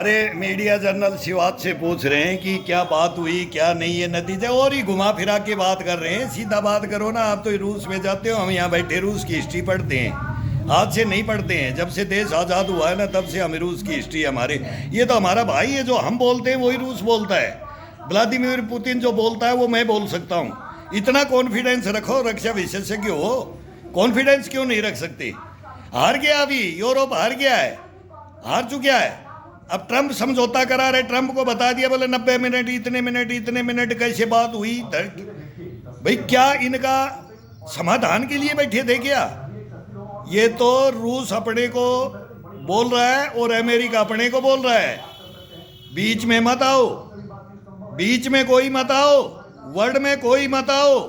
अरे media journal शिवात से पूछ रहे हैं कि क्या बात हुई क्या नहीं, ये नतीजे और ही घुमा फिरा के बात कर रहे हैं। सीधा बात करो ना। आप तो रूस में जाते हो, हम यहाँ बैठे रूस की हिस्ट्री पढ़ते हैं। आज से नहीं पढ़ते हैं, जब से देश आज़ाद हुआ है ना तब से हम रूस की हिस्ट्री हमारे। ये तो हमारा भाई है, जो हम बोलते हैं वही रूस बोलता है। व्लादिमीर पुतिन जो बोलता है वो मैं बोल सकता हूँ। इतना कॉन्फिडेंस रखो, रक्षा विशेषज्ञ हो, कॉन्फिडेंस क्यों नहीं रख सकते? हार गया, अभी यूरोप हार गया है, हार चुका है। अब ट्रंप समझौता करा रहे, ट्रंप को बता दिया बोले 90 मिनट, इतने मिनट कैसे बात हुई? भाई क्या इनका समाधान के लिए बैठे थे क्या? ये तो रूस अपने को बोल रहा है और अमेरिका अपने को बोल रहा है। बीच में मत आओ, बीच में कोई मत आओ, वर्ल्ड में कोई मत आओ।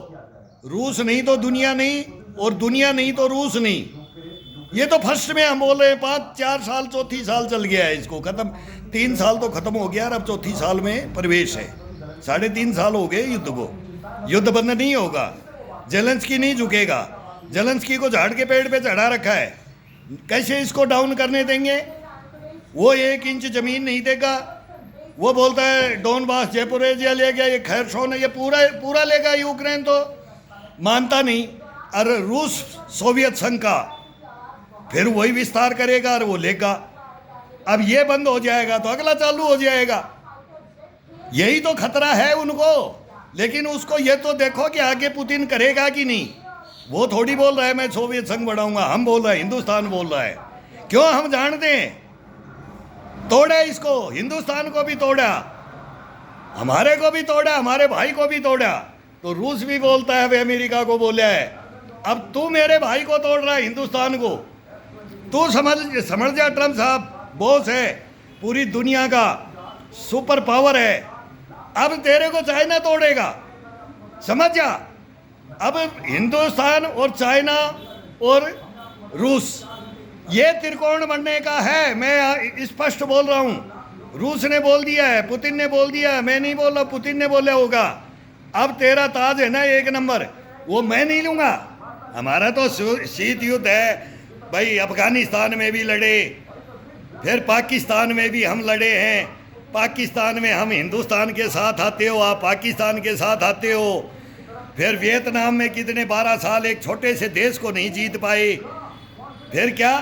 रूस नहीं तो दुनिया नहीं, और दुनिया नहीं तो रूस नहीं। ये तो फर्स्ट में हम बोल रहे हैं, 5-4 साल, चौथी साल चल गया है इसको खत्म। 3 साल तो खत्म हो गया, अब चौथी साल में प्रवेश है। 3.5 साल हो गए युद्ध को। युद्ध बंद नहीं होगा, जेलेंस्की नहीं झुकेगा। जेलेंस्की को झाड़ के पेड़ पे चढ़ा रखा है, कैसे इसको डाउन करने देंगे? वो 1 इंच जमीन नहीं देगा। वो बोलता है डोनबास जेपोरेजिया ले गया, ये खैरसोन, ये पूरा लेगा यूक्रेन, तो मानता नहीं। और रूस सोवियत संघ का फिर वही विस्तार करेगा और वो लेगा। अब ये बंद हो जाएगा तो अगला चालू हो जाएगा। यही तो खतरा है उनको। लेकिन उसको ये तो देखो कि आगे पुतिन करेगा कि नहीं। वो थोड़ी बोल रहा है मैं सोवियत संघ बढ़ाऊंगा, हम बोल रहे हैं, हिंदुस्तान बोल रहा है। क्यों? हम जानते हैं, तोड़ा इसको, हिंदुस्तान को भी तोड़ा, हमारे को भी तोड़ा, हमारे भाई को भी तोड़ा। तो रूस भी बोलता है, वे अमेरिका को बोला है, अब तू मेरे भाई को तोड़ रहा है, हिंदुस्तान को। तू समझ जा, ट्रंप साहब बॉस है, पूरी दुनिया का सुपर पावर है। अब तेरे को चाइना तोड़ेगा, समझ जा। अब हिंदुस्तान और चाइना और रूस, ये त्रिकोण बनने का है। मैं स्पष्ट बोल रहा हूँ। रूस ने बोल दिया है, पुतिन ने बोल दिया है, मैं नहीं बोल रहा, पुतिन ने बोला होगा। अब तेरा ताज है ना 1 नंबर, वो मैं नहीं लूँगा। हमारा तो शीत युद्ध है भाई। अफगानिस्तान में भी लड़े, फिर पाकिस्तान में भी हम लड़े हैं। पाकिस्तान में हम हिंदुस्तान के साथ आते हो, आप पाकिस्तान के साथ आते हो। फिर वियतनाम में कितने 12 साल एक छोटे से देश को नहीं जीत पाए। फिर क्या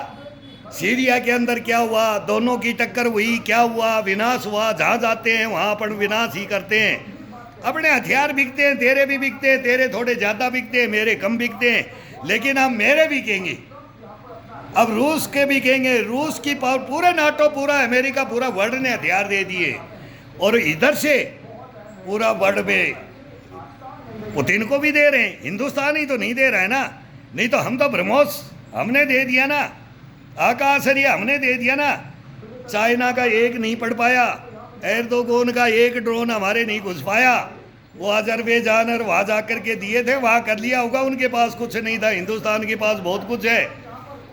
सीरिया के अंदर क्या हुआ? दोनों की टक्कर हुई, क्या हुआ? विनाश हुआ। जहाँ जाते हैं वहाँ पर विनाश ही करते हैं। अपने हथियार बिकते हैं, तेरे भी बिकते हैं, तेरे थोड़े ज़्यादा बिकते हैं, मेरे कम बिकते हैं, लेकिन हम मेरे बिकेंगे। अब रूस के बिकेंगे। रूस की पावर, पूरे नाटो, पूरा अमेरिका, पूरा वर्ल्ड ने हथियार दे दिए। और इधर से पूरा वर्ल्ड में पुतिन को भी दे रहे हैं। हिंदुस्तान ही तो नहीं दे रहा है ना। नहीं तो हम तो ब्रह्मोस हमने दे दिया ना, आकाशरिया हमने दे दिया ना। चाइना का एक नहीं पढ़ पाया, एर्दोगन का एक ड्रोन हमारे नहीं घुस पाया। वो अजरबैजान और वहाँ जा कर के दिए थे, वहाँ कर लिया होगा, उनके पास कुछ नहीं था। हिंदुस्तान के पास बहुत कुछ है।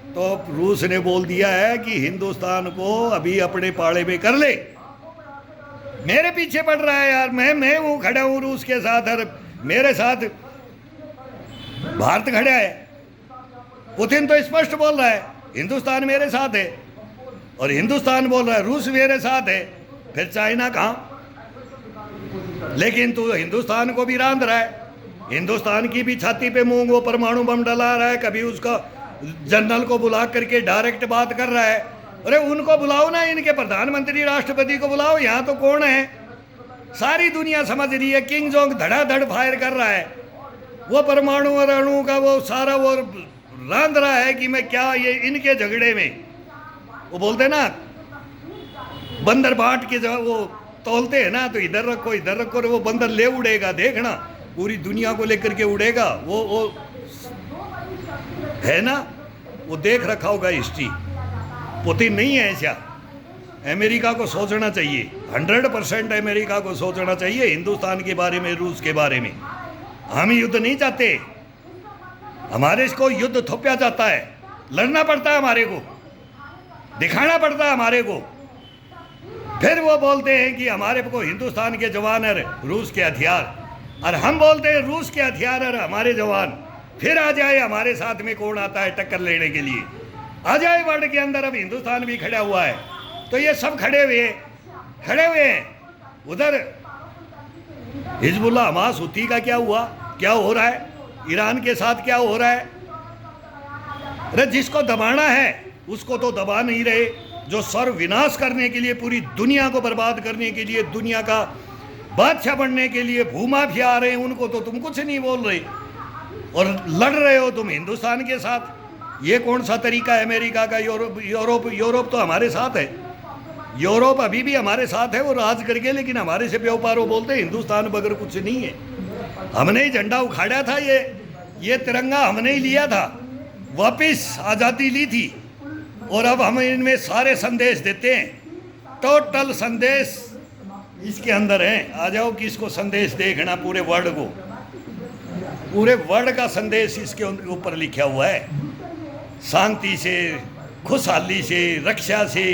तो रूस ने बोल दिया है कि हिंदुस्तान को अभी अपने पाले में कर ले। मेरे पीछे पड़ रहा है यार, मैं हूँ, खड़ा हूँ रूस के साथ, और मेरे साथ भारत खड़ा है। पुतिन तो स्पष्ट बोल रहा है हिंदुस्तान मेरे साथ है, और हिंदुस्तान बोल रहा है रूस मेरे साथ है। फिर चाइना कहाँ? लेकिन तू हिंदुस्तान को भी रांध रहा है, हिंदुस्तान की भी छाती पे मूंग वो परमाणु बम डला रहा है। कभी उसका जनरल को बुला करके डायरेक्ट बात कर रहा है। अरे उनको बुलाओ ना, इनके प्रधानमंत्री राष्ट्रपति को बुलाओ। यहाँ तो कौन है? सारी दुनिया समझ रही है, किंग जोंग धड़ाधड़ फायर कर रहा है। वो परमाणु और अणु का वो सारा वो रांध रहा है कि मैं क्या, ये इनके झगड़े में वो बोलते ना बंदर बांट के जो वो तोलते हैं ना, तो इधर रखो इधर रखो, वो बंदर ले उड़ेगा, देखना पूरी दुनिया को लेकर के उड़ेगा। वो है ना, वो देख रखा होगा हिस्ट्री। पुतिन नहीं है ऐसा। अमेरिका को सोचना चाहिए, 100% अमेरिका को सोचना चाहिए हिंदुस्तान के बारे में, रूस के बारे में। हम युद्ध नहीं चाहते, हमारे इसको युद्ध थोपा जाता है, लड़ना पड़ता है हमारे को, दिखाना पड़ता है हमारे को। फिर वो बोलते हैं कि हमारे को हिंदुस्तान के जवान और रूस के हथियार, और हम बोलते हैं रूस के हथियार और हमारे जवान। फिर आ जाए हमारे साथ में कौन आता है टक्कर लेने के लिए? आ जाए वर्ल्ड के अंदर। अब हिंदुस्तान भी खड़ा हुआ है, तो ये सब खड़े हुए खड़े हुए हैं। उधर हिजबुल्लाह हमास हुती का क्या हुआ, क्या हो रहा है, ईरान के साथ क्या हो रहा है। अरे जिसको दबाना है उसको तो दबा नहीं रहे, जो सर्व विनाश करने के लिए, पूरी दुनिया को बर्बाद करने के लिए, दुनिया का बादशाह बनने के लिए भूमाफिया आ रहे हैं, उनको तो तुम कुछ नहीं बोल रहे और लड़ रहे हो तुम हिंदुस्तान के साथ। ये कौन सा तरीका है अमेरिका का? यूरोप तो हमारे साथ है, यूरोप अभी भी हमारे साथ है, वो राज करके, लेकिन हमारे से व्यापार वो बोलते हैं हिंदुस्तान बगैर कुछ नहीं है। हमने ही झंडा उखाड़ा था, ये तिरंगा हमने ही लिया था, वापिस आज़ादी ली थी, और अब हम इनमें सारे संदेश देते हैं, टोटल संदेश इसके अंदर है। आ जाओ कि इसको संदेश देखना, पूरे वर्ल्ड को, पूरे वर्ल्ड का संदेश इसके ऊपर लिखा हुआ है। शांति से, खुशहाली से, रक्षा से,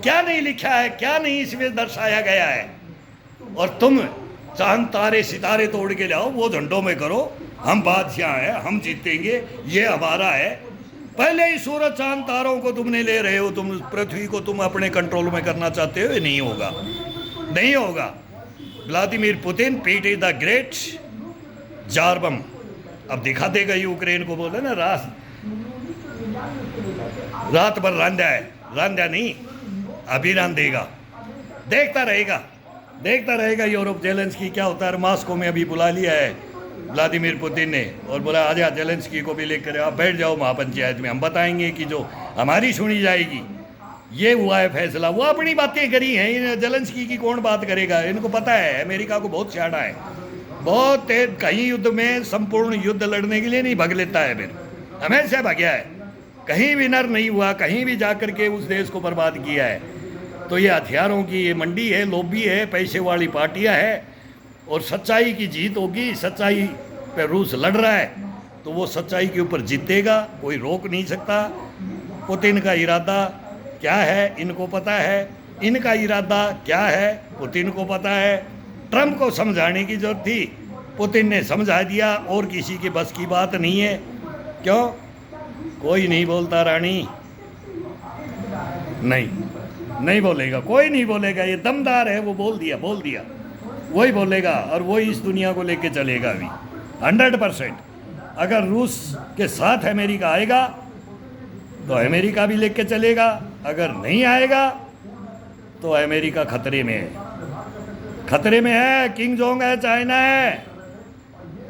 क्या नहीं लिखा है, क्या नहीं इसमें दर्शाया गया है। और तुम चांद तारे सितारे तोड़ के लाओ, वो झंडों में करो, हम बादशाह हैं, हम जीतेंगे, ये हमारा है। पहले ही सूरज चांद तारों को तुमने ले रहे हो, तुम पृथ्वी को तुम अपने कंट्रोल में करना चाहते हो, ये नहीं होगा, नहीं होगा। Vladimir Putin, PT the great, Jarbom अब दिखा देगा यूक्रेन को। बोले ना रात भर रांधा है, रांधा नहीं, अभी रांधेगा, देखता रहेगा यूरोप। जेलेंस्की क्या होता है, मॉस्को में अभी बुला लिया है व्लादिमीर पुतिन ने, और बोला आजा जेलेंस्की को भी लेकर आप बैठ जाओ महापंचायत में, हम बताएंगे कि जो हमारी सुनी जाएगी। ये हुआ है फैसला। वो अपनी बातें करी हैं, जेलेंस्की की कौन बात करेगा। इनको पता है अमेरिका को बहुत सियाड़ा है, बहुत तेज, कहीं युद्ध में संपूर्ण युद्ध लड़ने के लिए नहीं भाग लेता है, फिर हमेशा भाग्या है, कहीं विनर नहीं हुआ, कहीं भी जाकर के उस देश को बर्बाद किया है। तो ये हथियारों की ये मंडी है, लॉबी है, पैसे वाली पार्टियां है, और सच्चाई की जीत होगी। सच्चाई पे रूस लड़ रहा है तो वो सच्चाई के ऊपर जीतेगा, कोई रोक नहीं सकता। पुतिन का इरादा क्या है इनको पता है, इनका इरादा क्या है पुतिन को पता है। ट्रंप को समझाने की जरूरत थी, पुतिन ने समझा दिया, और किसी के बस की बात नहीं है। क्यों? कोई नहीं बोलता रानी, नहीं बोलेगा, कोई नहीं बोलेगा। ये दमदार है, वो बोल दिया, वही बोलेगा, और वही इस दुनिया को लेके चलेगा अभी 100%। अगर रूस के साथ अमेरिका आएगा तो अमेरिका भी लेके चलेगा, अगर नहीं आएगा तो अमेरिका खतरे में है। किंग जोंग है, चाइना है,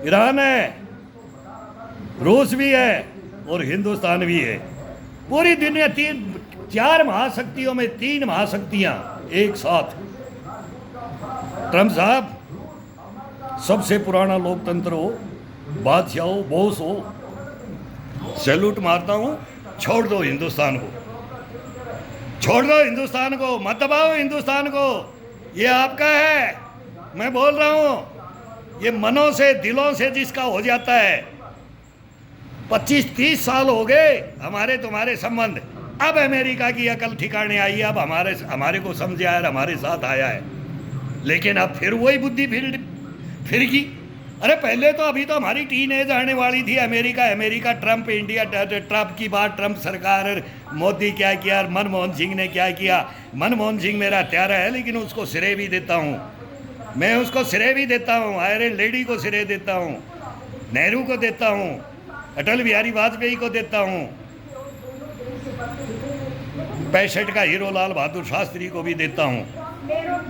ईरान है, रूस भी है और हिंदुस्तान भी है। पूरी दुनिया 4 महाशक्तियों में 3 महाशक्तियां एक साथ। ट्रंप साहब सबसे पुराना लोकतंत्र हो, बादशाह हो, बॉस हो, सैल्यूट मारता हूं। छोड़ दो हिंदुस्तान को, मत दबाओ हिंदुस्तान को, ये आपका है। मैं बोल रहा हूं, ये मनों से, दिलों से जिसका हो जाता है। 25-30 साल हो गए हमारे तुम्हारे संबंध, अब अमेरिका की अकल ठिकाने आई है, अब हमारे को समझ आया, हमारे साथ आया है। लेकिन अब फिर वही बुद्धि फिर की। अरे पहले तो, अभी तो हमारी टीनेज आने वाली थी। अमेरिका, ट्रंप, इंडिया, ट्रंप की बात, ट्रंप सरकार, मोदी क्या किया, मनमोहन सिंह ने क्या किया। मनमोहन सिंह मेरा प्यारा है, लेकिन उसको श्रेय भी देता हूँ, मैं उसको श्रेय भी देता हूँ, आयरन लेडी को श्रेय देता हूँ, नेहरू को देता हूँ, अटल बिहारी वाजपेयी को देता हूँ, 65 का हीरो लाल बहादुर शास्त्री को भी देता हूँ।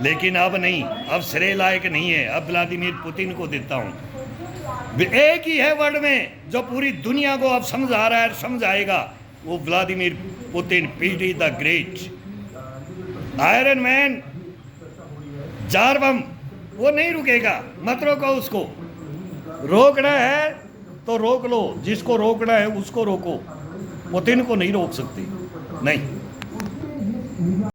लेकिन अब नहीं, अब श्रेय लायक नहीं है, अब व्लादिमीर पुतिन को देता हूँ। एक ही है वर्ल्ड में जो पूरी दुनिया को अब समझा रहा है, समझाएगा, वो Vladimir Putin, PT the great, iron man, Jarbom. वो नहीं रुकेगा, मत रोको उसको। रोकना है तो रोक लो, जिसको रोकना है उसको रोको, पुतिन को नहीं रोक सकते, नहीं।